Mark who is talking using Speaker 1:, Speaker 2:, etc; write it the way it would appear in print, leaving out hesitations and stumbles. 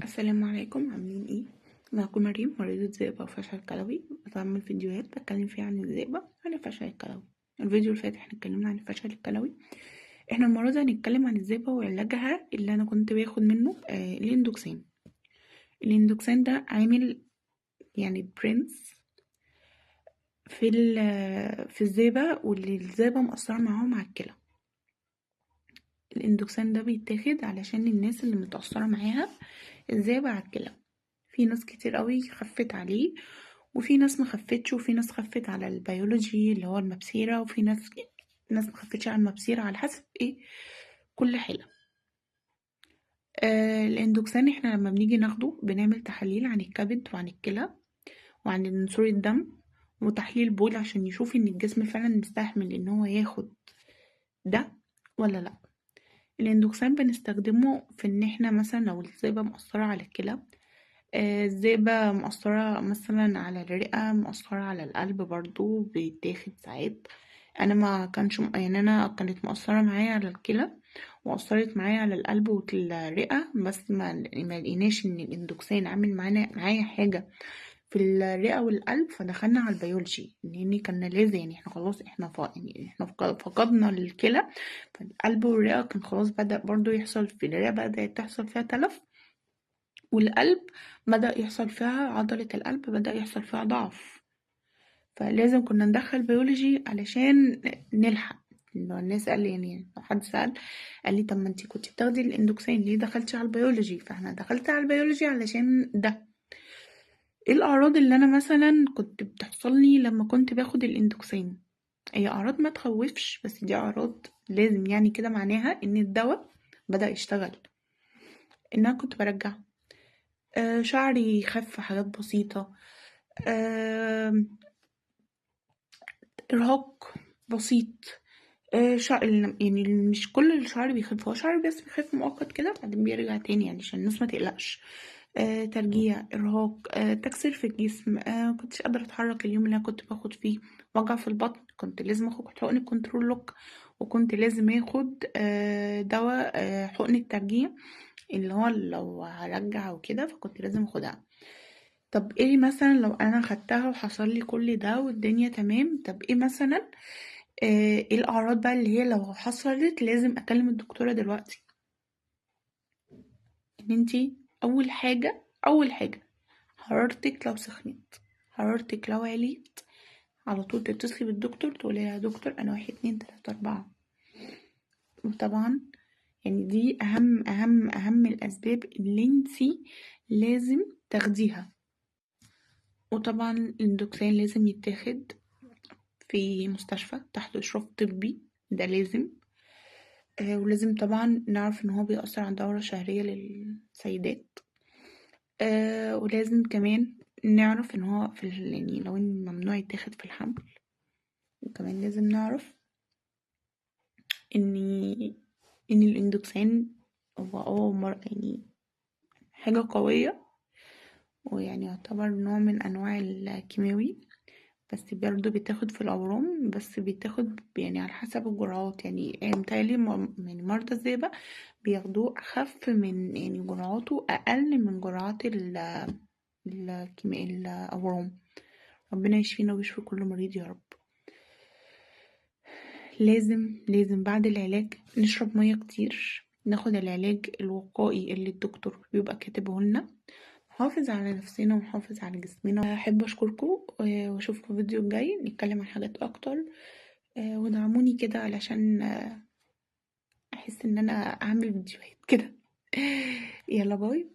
Speaker 1: السلام عليكم، عاملين ايه؟ معكم مريم، مريضة ذئبة وفشل كلوي. بعمل فيديوهات بتكلم فيها عن الذئبة عن الفشل الكلوي. الفيديو اللي فات احنا اتكلمنا عن الفشل الكلوي. احنا المرة دي هنتكلم عن الذئبة وعلاجها اللي انا كنت باخد منه الاندوكسين. الاندوكسين ده عامل يعني برنس في الذئبة، واللي الذئبة مأثرة معاهم على الكلى. الاندوكسين ده بيتاخد علشان الناس اللي متأثرة معاها الذئبة على الكلى. في ناس كتير قوي خفت عليه، وفي ناس ما خفتش، وفي ناس خفت على البيولوجي اللي هو المبسيرة، وفي ناس ما خفتش على المبسيرة، على حسب ايه كل حالة. الاندوكسان احنا لما بنيجي ناخده بنعمل تحاليل عن الكبد وعن الكلى وعن صورة الدم وتحليل بول عشان يشوف ان الجسم فعلا مستحمل ان هو ياخد ده ولا لا. الاندوكسان بنستخدمه في ان احنا مثلا لو الذئبة مؤثرة على الكلى، الذئبة مؤثرة مثلا على الرئة، مؤثرة على القلب، برضو بيتاخد ساعات. انا ما كانش يعني انا كانت مؤثرة معايا على الكلى وأثرت معايا على القلب والرئة، بس ما لقيناش ان الاندوكسين عامل معايا حاجة في الرئة والقلب، فدخلنا على البيولوجي لان كان لازم، يعني احنا خلاص يعني احنا فقدنا الكلى، فالقلب والرئة كان خلاص بدأ برضو يحصل في الرئة، بدأت تحصل فيها تلف، والقلب بدأ يحصل فيها عضلة القلب بدأ يحصل فيها ضعف. فلازم كنا ندخل بيولوجي علشان نلحق. لو الناس قال لي، يعني لو حد سأل قال لي طب ما انتي كنتي بتاخدي الاندوكسين ليه دخلتي على البيولوجي؟ فاحنا دخلت على البيولوجي علشان ده. ايه الأعراض اللي أنا مثلا كنت بتحصلني لما كنت باخد الاندوكسين؟ هي أعراض ما تخوفش، بس دي أعراض لازم، يعني كده معناها إن الدواء بدأ يشتغل. إن أنا كنت برجع شعري يخف، حاجات بسيطة، إرهاق بسيط، يعني مش كل الشعر بيخف، هو شعر بس بيخف مؤقت كده بعدين بيرجع تاني، يعني عشان الناس ما تقلقش. ترجيع، إرهاق، تكسير في الجسم، مكنتش قادرة أتحرك اليوم اللي أنا كنت باخد فيه، وجع في البطن، كنت لازم اخد حقن الكنترول لوك، وكنت لازم اخد دواء حقن الترجيع اللي هو لو هرجع وكده، فكنت لازم اخدها. طب ايه مثلا لو انا خدتها وحصل لي كل ده والدنيا تمام؟ طب ايه مثلا ايه الاعراض بقى اللي هي لو حصلت لازم اكلم الدكتورة دلوقتي؟ ان انتي اول حاجة حرارتك لو سخنت، حرارتك لو عليت، على طول تتصلي بالدكتور تقولي يا دكتور انا 1 2 3 4. وطبعا يعني دي اهم الاسباب اللي انتي لازم تاخديها. وطبعا الاندوكسين لازم يتاخد في مستشفى تحت إشراف طبي، ده لازم. ولازم طبعا نعرف إن هو بيأثر على الدورة الشهرية للسيدات. ولازم كمان نعرف إن هو يعني لو إن ممنوع يتاخد في الحمل. وكمان لازم نعرف إن الإندوكسين هو يعني حاجة قوية، ويعني يعتبر نوع من أنواع الكيماوي، بس برضه بيتاخد في الأورام، بس بيتاخد يعني على حسب الجرعات. يعني متهيألي يعني مرضى الذئبة بياخدوه أخف من، يعني جرعاته أقل من جرعات الأورام. ربنا يشفينا ويشفي كل مريض يا رب. لازم بعد العلاج نشرب مية كتير، ناخد العلاج الوقائي اللي الدكتور بيبقى كاتبه لنا، نحافظ على نفسنا ونحافظ على جسمنا. أحب أشكركم وأشوفكم الفيديو الجاي نتكلم عن حاجات أكتر. ودعموني كده علشان أحس إن أنا أعمل فيديوهات كده. يلا باي.